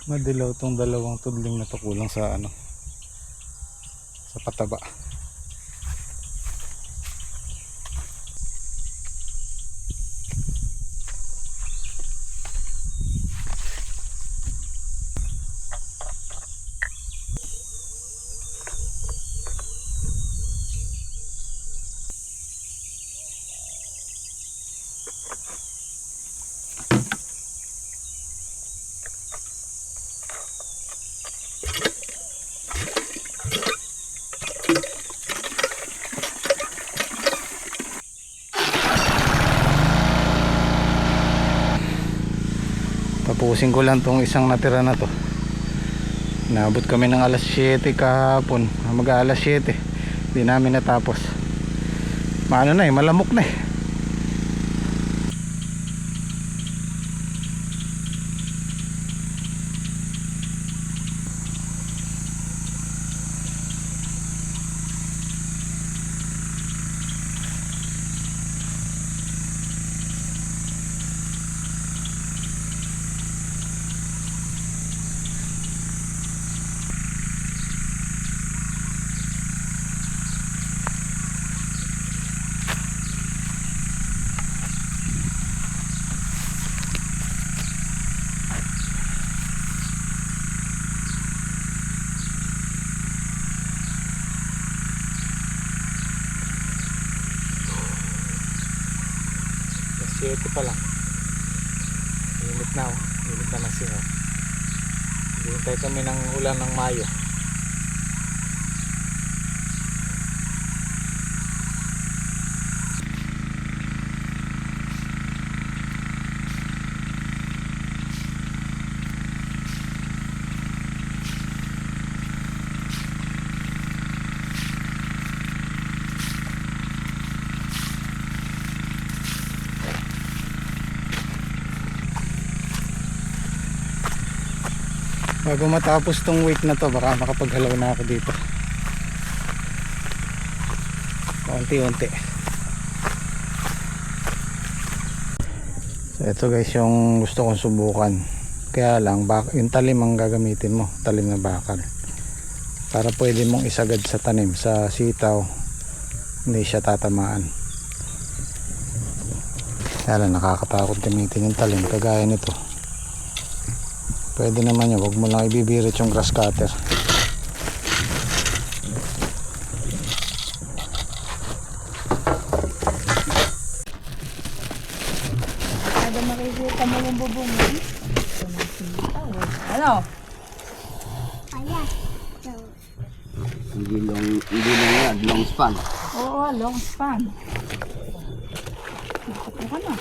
Madilaw tong dalawang tudling na to, kulang sa ano, sa pataba. Tapusin ko lang tong isang natira na to. Naabot kami ng alas 7 kahapon, mag alas 7 hindi namin natapos. Maano na malamok na Ito pa lang. Init na oh. Init na ng singaw. Hintay kami ng ulan ng Mayo. Bago matapos tong week na to, baka makapaghalaw na ako dito unti-unti. So ito guys yung gusto kong subukan, kaya lang yung talim ang gagamitin mo, talim na bakal, para pwede mong isagad sa tanim. Sa sitaw hindi siya tatamaan. Kaya lang nakakatakot gamitin yung talim kagaya nito. Pwede naman yun, huwag mo lang ibibirit yung grass cutter. Ada makikita mo yung bubong mo. Ano? Ayan. Hindi lang yan, long span. Oo, long span. Ito ka na.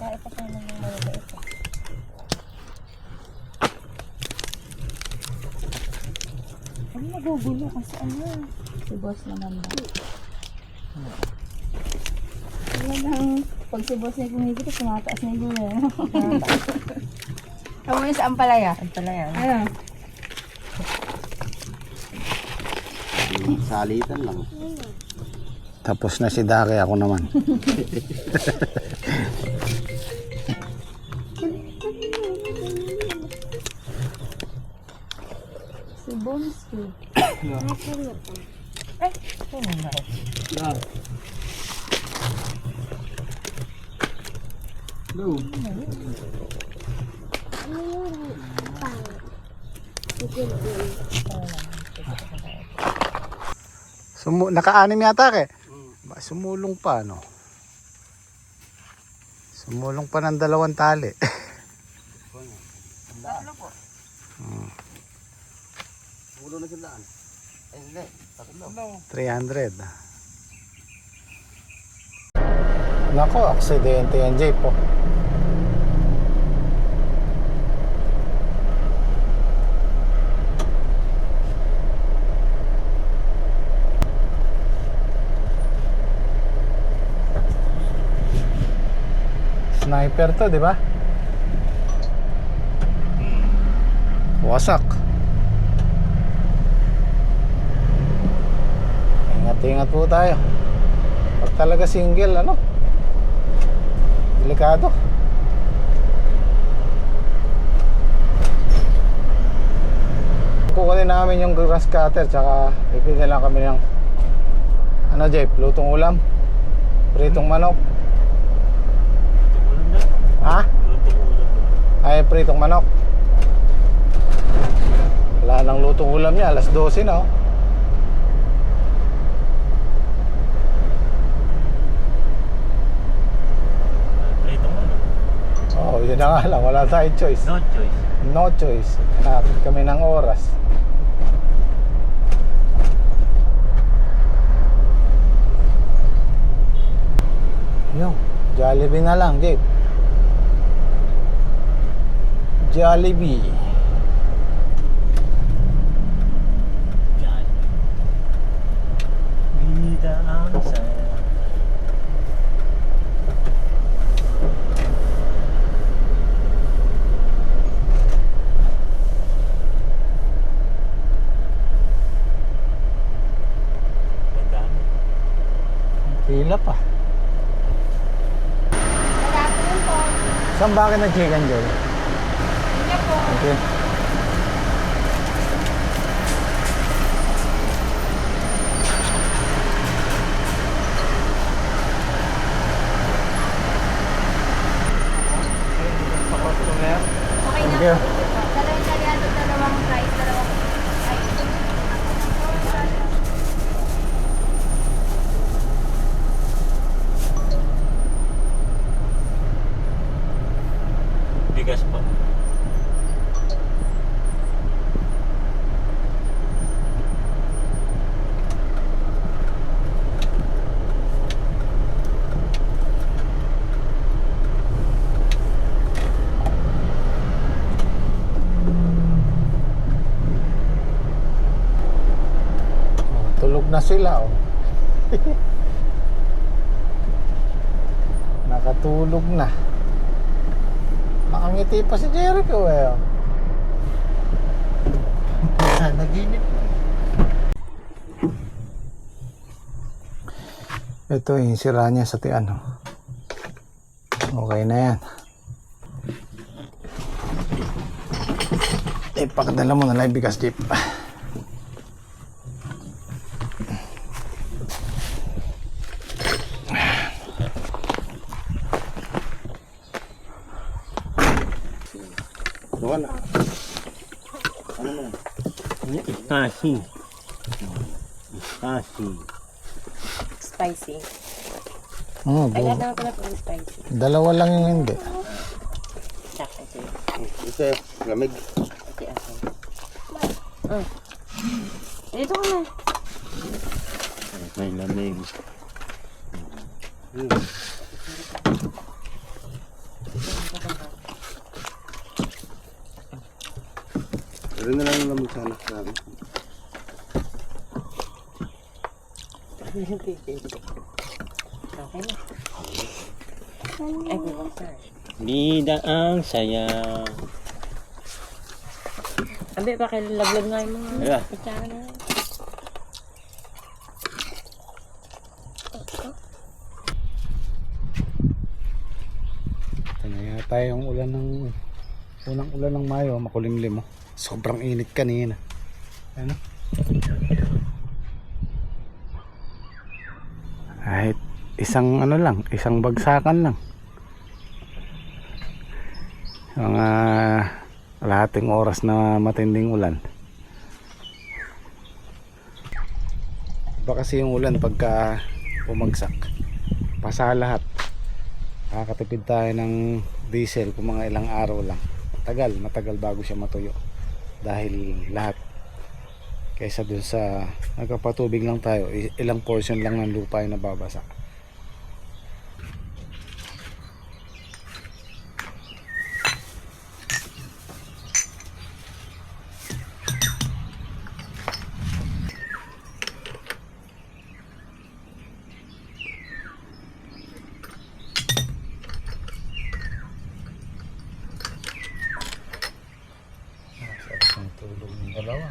Kaya pa tayo ng mga ito. Ano nagugulo kasi ano? Si boss naman ba? Talagang pag si boss na kumikita, tumataas na yung gulo. Tama mo sa ampalaya? Ampalaya. Ano? Salitan lang. Tapos na si Daki, ako naman. Si Bonski. Eh, ano na ito? No. Naka-anim yata ke? Sumulong pa no? Sumulong pa ng 2 tali. Tatlo po. Ulo na sila. Ay hindi, tatlo. 300. Nako, aksidente yan Jay po. Sniper to, di ba? Wasak. Ingat Ingat po tayo. Pag talaga single, ano? Delikado. Kukunin namin yung grass cutter, tsaka ipin lang kami ng ano, Jeff, lutong ulam, pritong manok. Ha? Ay, pritong manok. Wala nang lutong ulam niya, alas 12 na, oh. Oh, yun na nga lang, wala tayong choice. No choice. No choice. Hanapin kami ng oras. Yo, Jollibee na lang, Jeep. Jollibee. Vida ang saya. Pila pa. Wala po yun po. Saan ba akin nag-chicken joy? Hindi po. Okay. Okay na Thank you. po. Dalawang kalyado, dalawang rice, dalawang ay. Bigas po. Oh, tulog na sila, oh. Nakatulog na. Nakangiti pa si Jericho, eh, oh. Naginip. Ito yung sira niya sa tiyan, oh. Okay na yan. Ipakadala mo na lang yung bigas, Jeep. Wala. Ano na? Kasi. Kasi. Spicy. Oh, Ay, lahat naman pala po yung spicy. dalawa lang yung hindi. Tsaka ito yun. Ito, lamig. Ito ako. Dito ka na. May lamig. Pero na lang yung lamig sana sa akin. Okay na. Ay, diba, sir? Bida ang saya. Abi, pakilaglag nga yung mga Wala. kutsara na. Ito na yata yung ulan ng unang ulan ng Mayo, makulimlim, oh. Sobrang init kanina. Ano? Kahit isang ano lang, isang bagsakan lang. Mga kalahating oras na matinding ulan. Iba kasi yung ulan pagka bumagsak. Pasa lahat. Nakakatipid tayo ng diesel kung mga ilang araw lang. Matagal bago siya matuyo. Dahil lahat. Kaysa dun sa nagpapatubig lang tayo, ilang portion lang ng lupa yung nababasa. Ang tulog ng dalawa.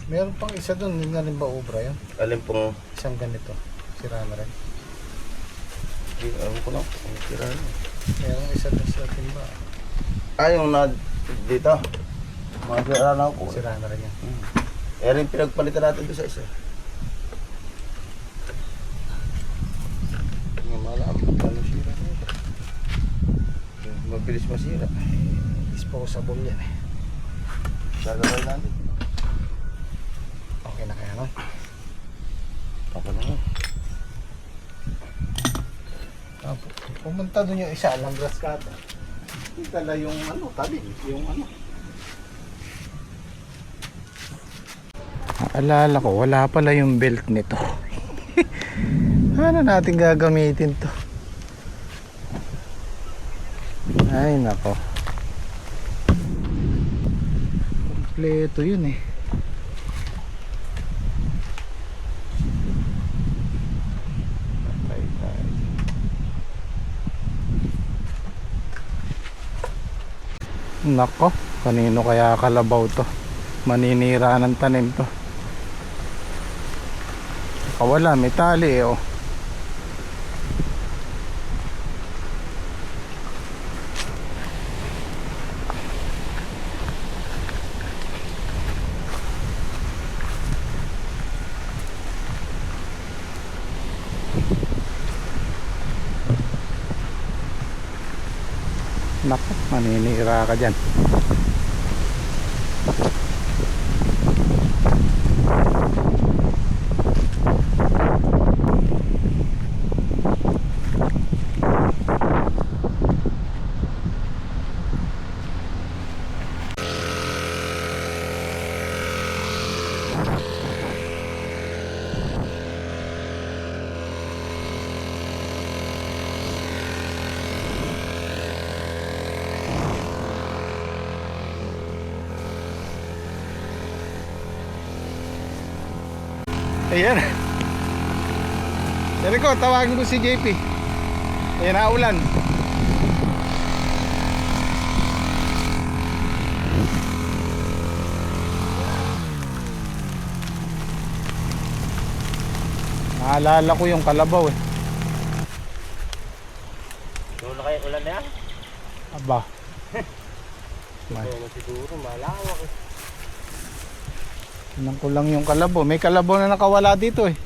Meron pang isa doon, hindi na rin ba obra yun? Alin pong... Isang ganito, sira na rin. Alam ko lang. Ang tira na. Merong isa doon sa timba. Yung na dito. Mga tira na ako. Sira na rin yan. Rin pinagpalitan natin doon sa isa. Nga malam. Ano sira na ito? Mabilis masira. Disposable yan eh. Gagawin natin. Okay na kaya no? Ako na nga. Pumunta doon yung isa, alang grass cutter. Itala yung ano, tabi, yung ano. Alala ko, wala pala yung belt nito. Ano natin gagamitin to? Ay nako. Kompleto yun eh. Patay tayo. Nako, kanino kaya kalabaw to? Maninira ng tanim to. Wala, may tali eh oh. Nako, maninira ka dyan. Ayan. Sabi ko, tawagin ko si JP. Ayan na ulan. Naalala ko yung kalabaw eh. Doon na kayo ulan na yan? Aba. Siguro malawak eh. Tingnan ko lang yung kalabaw. May kalabaw na nakawala dito eh.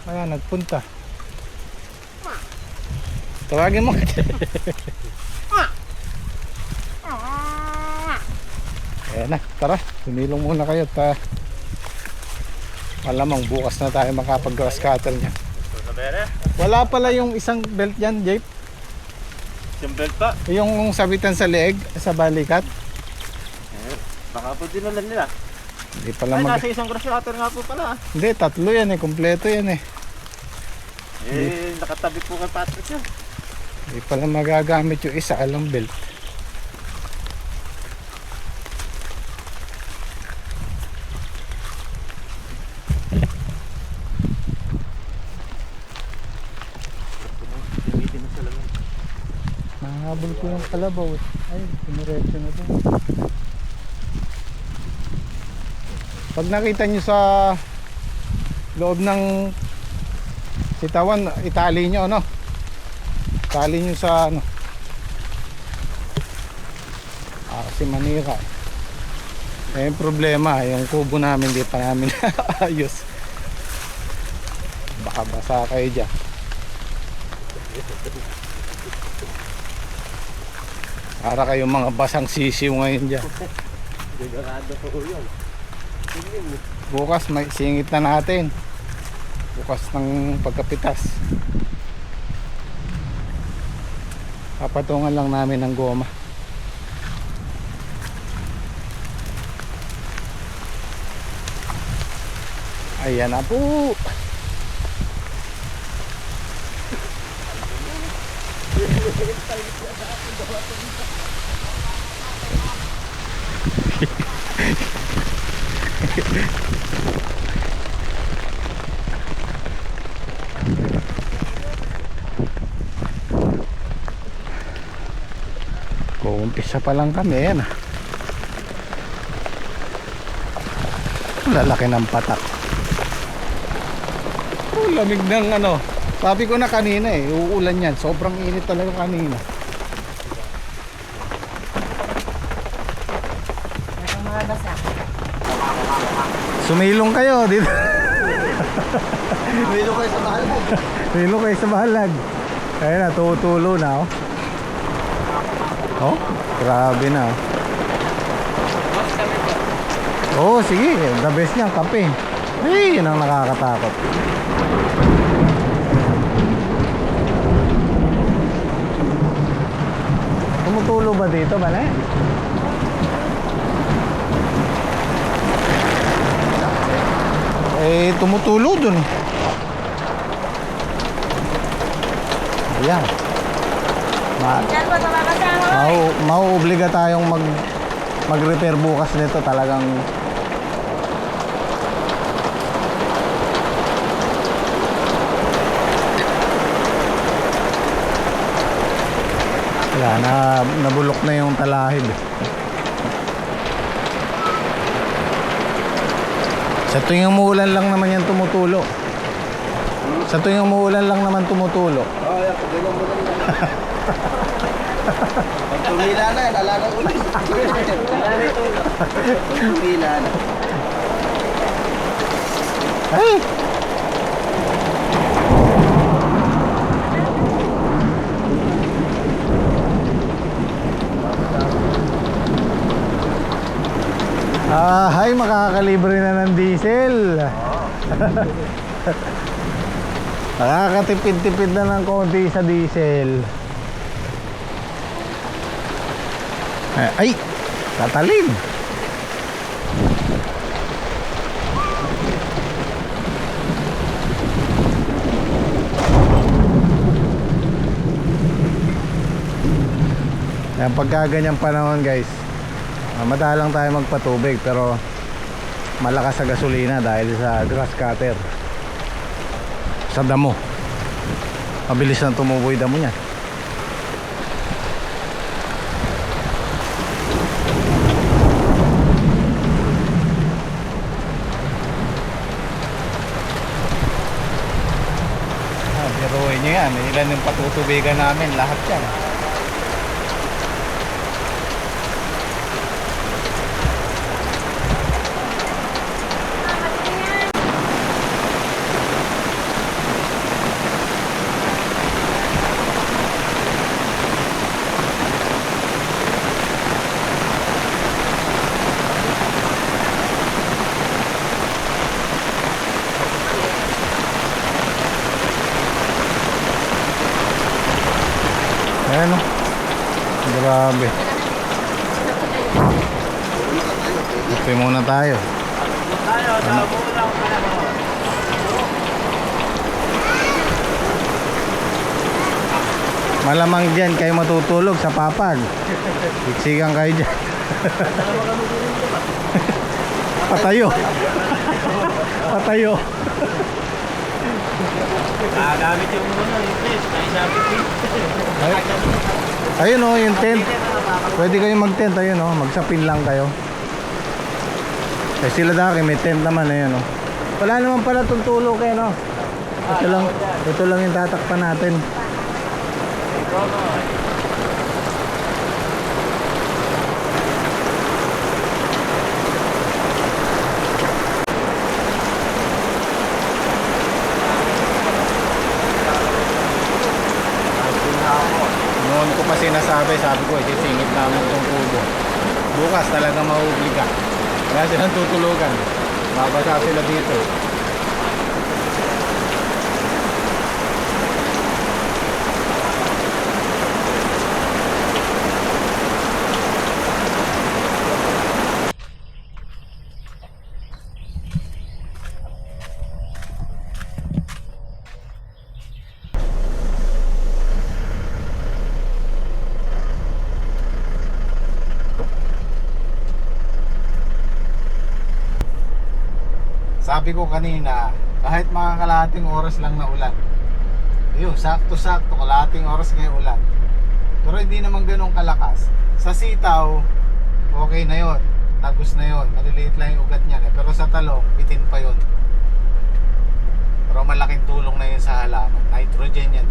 Kaya nagpunta. Tawagin mo. Ayan na, tara. Tumilong muna kayo. Malamang bukas na tayo makapag-grass cutter niya. Wala pala yung isang belt yan, Jake. Yung belt pa? Yung sabitan sa leeg, sa balikat. Baka po dinulan nila. Hindi pala Nasa isang grass cutter nga po pala. Hindi, tatlo yan eh. Kompleto yan eh. Nakatabi po kay Patrick yun. Hindi pala magagamit yung isa, alang belt. Nahabol ko yung kalabaw eh. Ay, piniretso na to. Pag nakita nyo sa loob ng sitawan, itali nyo ano. Itali nyo sa ano. Kasi manira. Eh yung problema, yung kubo namin di pa namin ayos. Baka basa kayo dyan. Para kayong mga basang sisiw ngayon dyan. Gagawado po yun. Bukas may singit na natin. Bukas ng pagkapitas. Papatungan lang namin ng goma. Ayan na po. Uumpisa pa lang kami, ayan ah. Lalaki ng patak. Oh, lamig ng ano. Sabi ko na kanina eh, uulan yan. Sobrang init talaga kanina. Mga basa. Sumilong kayo dito. May kayo sa mahal mo. Sumilong kayo sa bahalag. Ayun na, tutulo na oh. Oh, grabe na oh. Oh, sige, the best niya, kape. Ay, yun ang nakakatakot. Tumutulo ba dito, Bale? Eh, tumutulo dun. Ayan. Diyan po, tumabasa mo. Mauobliga tayong mag-repair bukas nito talagang. Wala na, nabulok na yung talahib. Sa tuwing umuulan lang naman yan tumutulo. Sa tuwing umuulan lang naman tumutulo. Oh, yan. Pagulong mo lang. Pag tumila na, alala ulit. Pag tumila na. Ay! Hay, makakalibre na ng diesel. Nakakatipid-tipid na ng konti sa diesel. Ay, tatalim. Yan, pagka ganyang panahon guys, madalang tayo magpatubig pero malakas sa gasolina dahil sa grass cutter sa damo. Mabilis na tumubo yung damo niya. Biruin nyo yan, ilan yung patutubigan namin, lahat yan. Ayan o. Grabe. Kape muna tayo. Malamang dyan kayo matutulog sa papag. Iksigan kayo dyan. Patayo. Patayo. Gamit yung muna yung place. May sabi Ayun o, yung tent. Pwede kayong mag-tent. Ayun o, magsapin lang kayo. Eh sila daki, may tent naman. Ayun o. Wala naman pala itong tulo kayo no. Ito lang yung tatakpan natin. Noon ko pa sinasabi, sabi ko, isisingit namin itong kubo. Bukas talaga mauobliga. Kaya silang tutulugan. Mabasa sila dito. Sabi ko kanina, kahit mga kalahating oras lang na ulan. Ayun, sakto-sakto, kalahating oras ngayon ulan. Pero hindi naman ganun kalakas. Sa sitaw, okay na yon, tagos na yon, maliliit lang yung ugat niya. Pero sa talong, bitin pa yon. Pero malaking tulong na yun sa halaman. Nitrogen yan.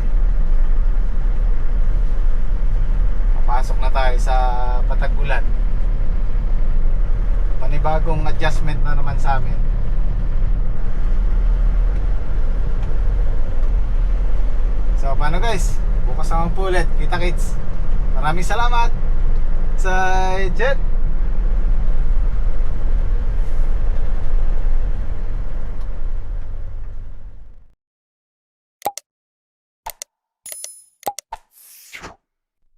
Papasok na tayo sa patagulan. Panibagong adjustment na naman sa amin. So paano guys? Bukas naman po ulit. Kita kits. Maraming salamat sa Jet.